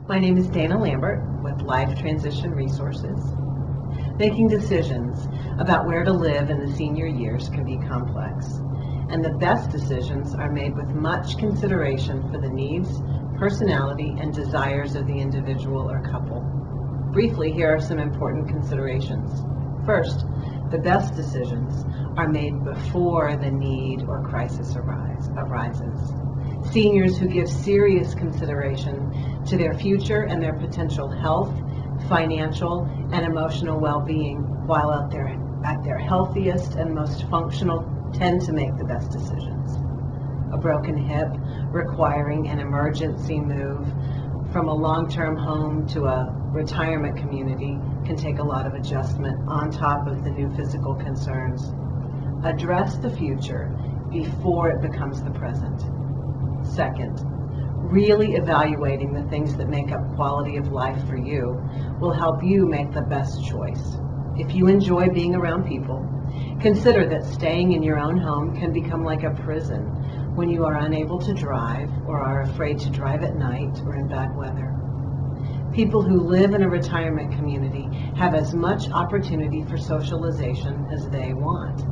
My name is Dana Lambert with Life Transition Resources. Making decisions about where to live in the senior years can be complex, and the best decisions are made with much consideration for the needs, personality, and desires of the individual or couple. Briefly, here are some important considerations. First, the best decisions are made before the need or crisis arises. Seniors who give serious consideration to their future and their potential health, financial, and emotional well-being while at their healthiest and most functional tend to make the best decisions. A broken hip requiring an emergency move from a long-term home to a retirement community can take a lot of adjustment on top of the new physical concerns. Address the future before it becomes the present. Second, really evaluating the things that make up quality of life for you will help you make the best choice. If you enjoy being around people, consider that staying in your own home can become like a prison when you are unable to drive or are afraid to drive at night or in bad weather. People who live in a retirement community have as much opportunity for socialization as they want.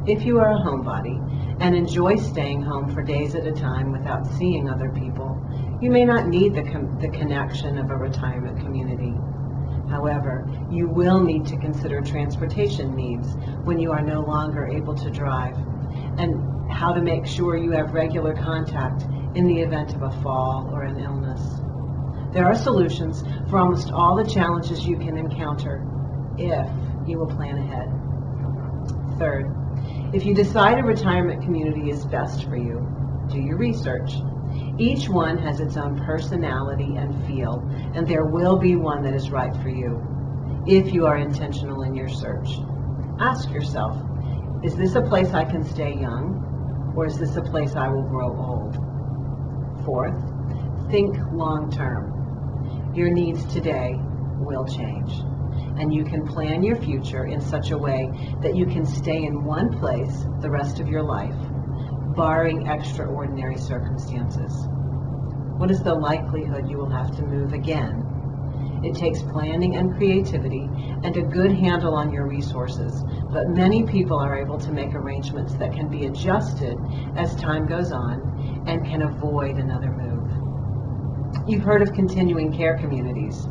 If you are a homebody and enjoy staying home for days at a time without seeing other people, you may not need the connection of a retirement community. However, you will need to consider transportation needs when you are no longer able to drive, and how to make sure you have regular contact in the event of a fall or an illness. There are solutions for almost all the challenges you can encounter if you will plan ahead. Third, if you decide a retirement community is best for you, do your research. Each one has its own personality and feel, and there will be one that is right for you if you are intentional in your search. Ask yourself, is this a place I can stay young, or is this a place I will grow old? Fourth, think long term. Your needs today will change, and you can plan your future in such a way that you can stay in one place the rest of your life, barring extraordinary circumstances. What is the likelihood you will have to move again? It takes planning and creativity and a good handle on your resources, but many people are able to make arrangements that can be adjusted as time goes on and can avoid another move. You've heard of continuing care communities.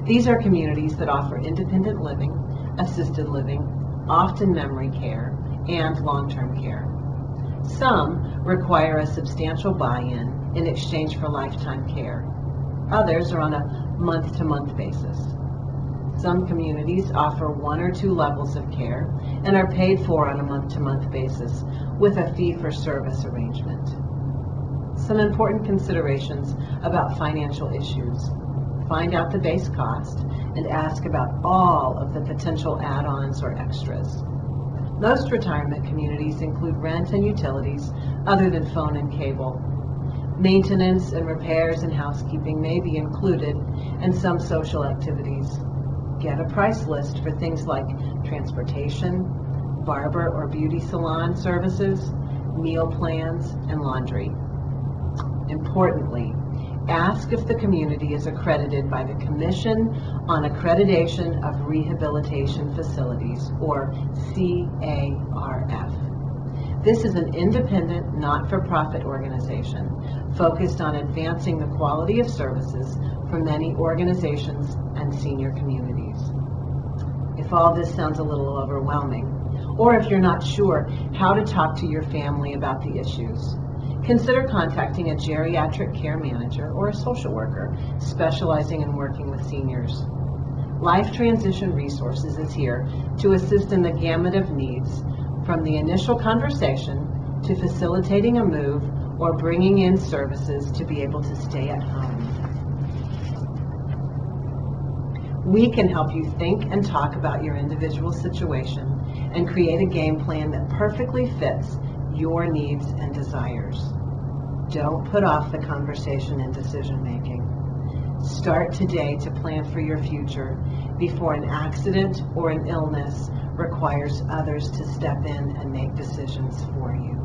These are communities that offer independent living, assisted living, often memory care, and long-term care. Some require a substantial buy-in in exchange for lifetime care. Others are on a month-to-month basis. Some communities offer 1 or 2 levels of care and are paid for on a month-to-month basis with a fee-for-service arrangement. Some important considerations about financial issues. Find out the base cost and ask about all of the potential add-ons or extras. Most retirement communities include rent and utilities other than phone and cable. Maintenance and repairs and housekeeping may be included, and some social activities. Get a price list for things like transportation, barber or beauty salon services, meal plans, and laundry. Importantly, ask if the community is accredited by the Commission on Accreditation of Rehabilitation Facilities, or CARF. This is an independent, not-for-profit organization focused on advancing the quality of services for many organizations and senior communities. If all this sounds a little overwhelming, or if you're not sure how to talk to your family about the issues, consider contacting a geriatric care manager or a social worker specializing in working with seniors. Life Transition Resources is here to assist in the gamut of needs, from the initial conversation to facilitating a move or bringing in services to be able to stay at home. We can help you think and talk about your individual situation and create a game plan that perfectly fits your needs and desires. Don't put off the conversation and decision making. Start today to plan for your future before an accident or an illness requires others to step in and make decisions for you.